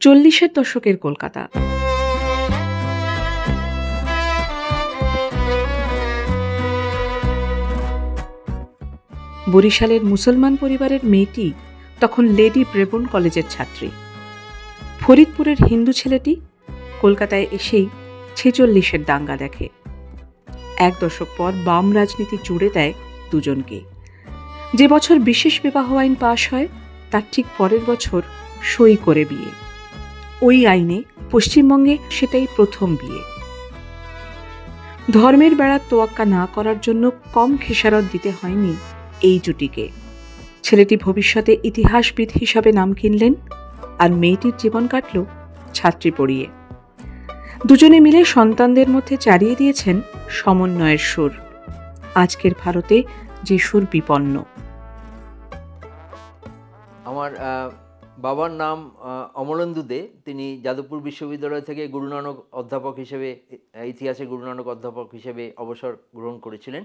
চল্লিশের দশকের কলকাতা। বরিশালের মুসলমান পরিবারের মেয়েটি তখন লেডি ব্রেবোর্ন কলেজের ছাত্রী। ফরিদপুরের হিন্দু ছেলেটি কলকাতায় এসেই ৪৬-এর দাঙ্গা দেখে। এক দশক পর বাম রাজনীতি জুড়ে দেয় দুজনকে। যে বছর বিশেষ বিবাহ আইন পাশ হয় তার ঠিক পরের বছর সই করে বিয়ে। ওই আইনে পশ্চিমবঙ্গে সেটাই প্রথম বিয়ে। ধর্মের বেড়ার তোয়াক্কা না করার জন্য কম খেসারত দিতে হয়নি এই জুটিকে। ছেলেটি ভবিষ্যতে ইতিহাসবিদ হিসাবে নাম কিনলেন, আর মেয়েটির জীবন কাটল ছাত্রী পড়িয়ে। দুজনে মিলে সন্তানদের মধ্যে চারিয়ে দিয়েছেন সমন্বয়ের সুর। আজকের ভারতে যে সুর বিপন্ন। আমার বাবার নাম অমলেন্দু দে। তিনি যাদবপুর বিশ্ববিদ্যালয় থেকে গুরু নানক অধ্যাপক হিসেবে, ইতিহাসে গুরু নানক অধ্যাপক হিসেবে অবসর গ্রহণ করেছিলেন।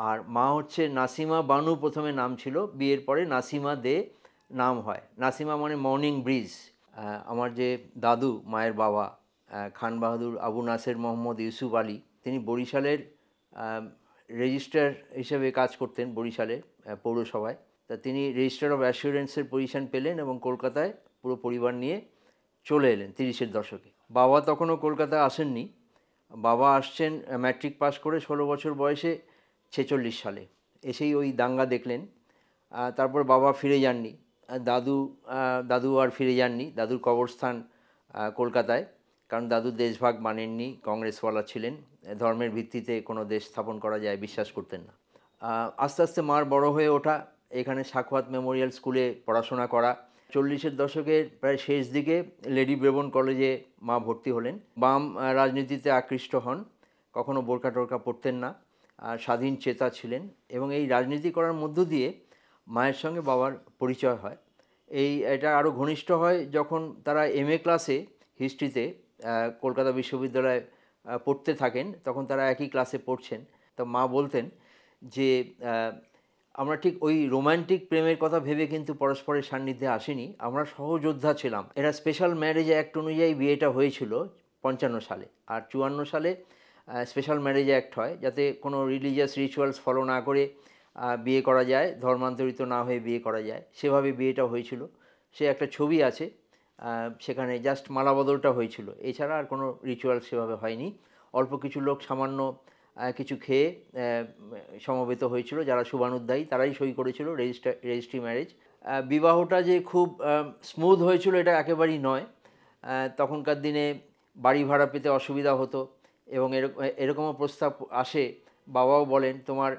আর মা হচ্ছে নাসিমা বানু, প্রথমে নাম ছিল, বিয়ের পরে নাসিমা দে নাম হয়। নাসিমা মানে মর্নিং ব্রিজ। আমার যে দাদু, মায়ের বাবা, খান বাহাদুর আবু নাসের মোহাম্মদ ইউসুফ আলী, তিনি বরিশালের রেজিস্ট্রার হিসেবে কাজ করতেন বরিশালের পৌরসভায়। তা তিনি রেজিস্ট্রার অফ অ্যাসিওরেন্সের পজিশন পেলেন এবং কলকাতায় পুরো পরিবার নিয়ে চলে এলেন ৩০-এর দশকে। বাবা তখনও কলকাতায় আসেননি। বাবা আসছেন ম্যাট্রিক পাস করে ১৬ বছর বয়সে ৪৬ সালে। এসেই ওই দাঙ্গা দেখলেন। তারপর বাবা ফিরে যাননি। দাদু আর ফিরে যাননি। দাদুর কবরস্থান কলকাতায়, কারণ দাদু দেশভাগ মানেননি, কংগ্রেসওয়ালা ছিলেন। ধর্মের ভিত্তিতে কোনো দেশ স্থাপন করা যায় বিশ্বাস করতেন না। আস্তে আস্তে মার বড় হয়ে ওঠা, এখানে সাখওয়াত মেমোরিয়াল স্কুলে পড়াশোনা করা। ৪০-এর দশকের প্রায় শেষ দিকে লেডি ব্রেবোর্ন কলেজে মা ভর্তি হলেন। বাম রাজনীতিতে আকৃষ্ট হন, কখনো বোরকা টোরকা পরতেন না, স্বাধীন চেতা ছিলেন। এবং এই রাজনীতি করার মধ্য দিয়ে মায়ের সঙ্গে বাবার পরিচয় হয়। এটা আরও ঘনিষ্ঠ হয় যখন তারা MA ক্লাসে হিস্ট্রিতে কলকাতা বিশ্ববিদ্যালয়ে পড়তে থাকেন। তখন তারা একই ক্লাসে পড়ছেন। তো মা বলতেন যে আমরা ঠিক ওই রোম্যান্টিক প্রেমের কথা ভেবে কিন্তু পরস্পরের সান্নিধ্যে আসিনি, আমরা সহযোদ্ধা ছিলাম। এরা স্পেশাল ম্যারেজ অ্যাক্ট অনুযায়ী বিয়েটা হয়েছিল ৫৫ সালে। আর ৫৪ সালে স্পেশাল ম্যারেজ অ্যাক্ট হয়, যাতে কোনো রিলিজিয়াস রিচুয়ালস ফলো না করে বিয়ে করা যায়, ধর্মান্তরিত না হয়ে বিয়ে করা যায়, সেভাবে বিয়েটা হয়েছিল। সে একটা ছবি আছে, সেখানে জাস্ট মালা বদলটা হয়েছিল, এছাড়া আর কোনো রিচুয়াল সেভাবে হয়নি। অল্প কিছু লোক সামান্য কিছু খেয়ে সমবেত হয়েছিল, যারা শুভানুধ্যায়ী তারাই সই করেছিল রেজিস্ট্রি ম্যারেজ। বিবাহটা যে খুব স্মুথ হয়েছিল এটা একেবারেই নয়। তখনকার দিনে বাড়ি ভাড়া পেতে অসুবিধা হতো এবং এরকমও প্রস্তাব আসে, বাবাও বলেন তোমার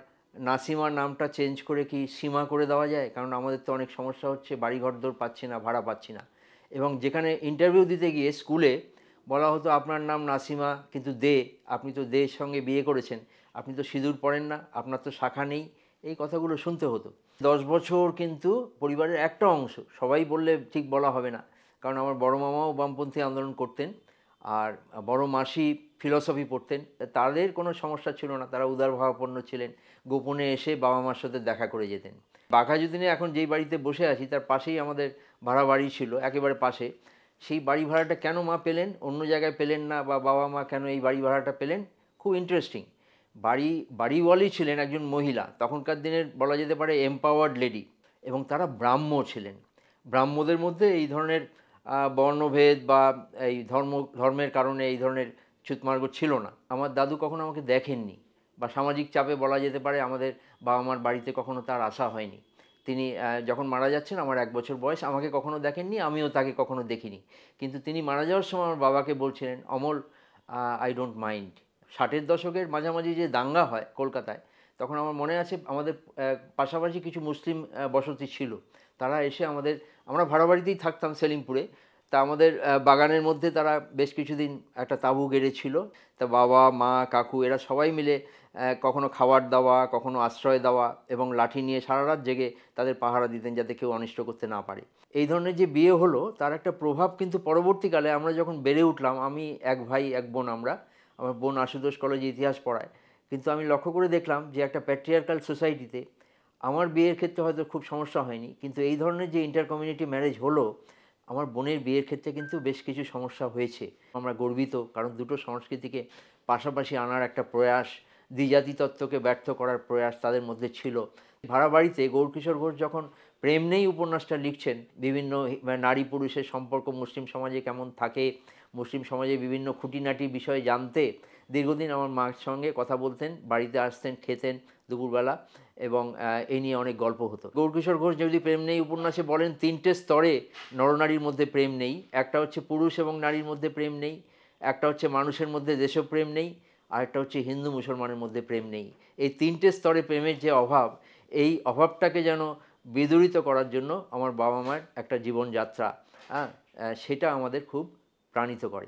নাসিমার নামটা চেঞ্জ করে কি সীমা করে দেওয়া যায়, কারণ আমাদের তো অনেক সমস্যা হচ্ছে, বাড়ি ঘরদোর পাচ্ছি না, ভাড়া পাচ্ছি না। এবং যেখানে ইন্টারভিউ দিতে গিয়ে স্কুলে বলা হতো আপনার নাম নাসিমা কিন্তু দে, আপনি তো দেয়ের সঙ্গে বিয়ে করেছেন, আপনি তো সিঁদুর পরেন না, আপনার তো শাখা নেই, এই কথাগুলো শুনতে হতো। 10 বছর কিন্তু পরিবারের একটা অংশ, সবাই বললে ঠিক বলা হবে না, কারণ আমার বড় মামাও বামপন্থী আন্দোলন করতেন, আর বড় মাসি ফিলসফি পড়তেন। তাদের কোনো সমস্যা ছিল না, তারা উদারভাবাপন্ন ছিলেন, গোপনে এসে বাবা মার সাথে দেখা করে যেতেন। বাঘাযতীনে এখন যেই বাড়িতে বসে আছি তার পাশেই আমাদের ভাড়া বাড়ি ছিল, একেবারে পাশে। সেই বাড়ি ভাড়াটা কেন মা পেলেন, অন্য জায়গায় পেলেন না, বা বাবা মা কেন এই বাড়ি ভাড়াটা পেলেন, খুব ইন্টারেস্টিং। বাড়িওয়ালি ছিলেন একজন মহিলা, তখনকার দিনের বলা যেতে পারে এম্পাওয়ার্ড লেডি, এবং তারা ব্রাহ্ম ছিলেন। ব্রাহ্মদের মধ্যে এই ধরনের বর্ণভেদ বা এই ধর্মের কারণে এই ধরনের ছুতমার্গ ছিল না। আমার দাদু কখনো আমাকে দেখেননি, বা সামাজিক চাপে বলা যেতে পারে আমাদের বাবা মার বাড়িতে কখনো তার আসা হয়নি। তিনি যখন মারা যাচ্ছেন, আমার 1 বছর বয়স, আমাকে কখনো দেখেননি, আমিও তাকে কখনো দেখিনি। কিন্তু তিনি মারা যাওয়ার সময় আমার বাবাকে বলছিলেন, অমল আই ডোন্ট মাইন্ড। 60-এর দশকের মাঝামাঝি যে দাঙ্গা হয় কলকাতায়, তখন আমার মনে আছে আমাদের পাশাপাশি কিছু মুসলিম বসতি ছিল, তারা এসে আমরা ভাড়া বাড়িতেই থাকতাম সেলিমপুরে। তা আমাদের বাগানের মধ্যে তারা বেশ কিছুদিন একটা তাঁবু গেড়েছিল। তা বাবা মা কাকু এরা সবাই মিলে কখনো খাবার দেওয়া, কখনো আশ্রয় দেওয়া, এবং লাঠি নিয়ে সারা রাত জেগে তাদের পাহারা দিতেন যাতে কেউ অনিষ্ট করতে না পারে। এই ধরনের যে বিয়ে হলো তার একটা প্রভাব কিন্তু পরবর্তীকালে আমরা যখন বেড়ে উঠলাম, আমি 1 ভাই 1 বোন, আমার বোন আশুতোষ কলেজে ইতিহাস পড়ায়, কিন্তু আমি লক্ষ্য করে দেখলাম যে একটা প্যাট্রিয়ার্কাল সোসাইটিতে আমার বিয়ের ক্ষেত্রে হয়তো খুব সমস্যা হয়নি, কিন্তু এই ধরনের যে ইন্টার কমিউনিটি ম্যারেজ হলো, আমার বোনের বিয়ের ক্ষেত্রে কিন্তু বেশ কিছু সমস্যা হয়েছে। আমরা গর্বিত, কারণ দুটো সংস্কৃতিকে পাশাপাশি আনার একটা প্রয়াস, দ্বিজাতি তত্ত্বকে ব্যর্থ করার প্রয়াস তাদের মধ্যে ছিল। ভাড়া বাড়িতে গৌরকিশোর ঘোষ যখন প্রেম নেই উপন্যাসটা লিখছেন, বিভিন্ন নারী পুরুষের সম্পর্ক মুসলিম সমাজে কেমন থাকে, মুসলিম সমাজে বিভিন্ন খুঁটিনাটি বিষয়ে জানতে দীর্ঘদিন আমার মার সঙ্গে কথা বলতেন, বাড়িতে আসতেন, খেতেন দুপুরবেলা, এবং এই নিয়ে অনেক গল্প হতো। গৌরকিশোর ঘোষ যদি প্রেম নেই উপন্যাসে বলেন, তিনটে স্তরে নরনারীর মধ্যে প্রেম নেই। একটা হচ্ছে পুরুষ এবং নারীর মধ্যে প্রেম নেই, একটা হচ্ছে মানুষের মধ্যে দেশপ্রেম নেই, আর একটা হচ্ছে হিন্দু মুসলমানের মধ্যে প্রেম নেই। এই তিনটে স্তরে প্রেমের যে অভাব, এই অভাবটাকে যেন বিদূরিত করার জন্য আমার বাবা মার একটা জীবনযাত্রা, সেটা আমাদের খুব প্রাণিত করে।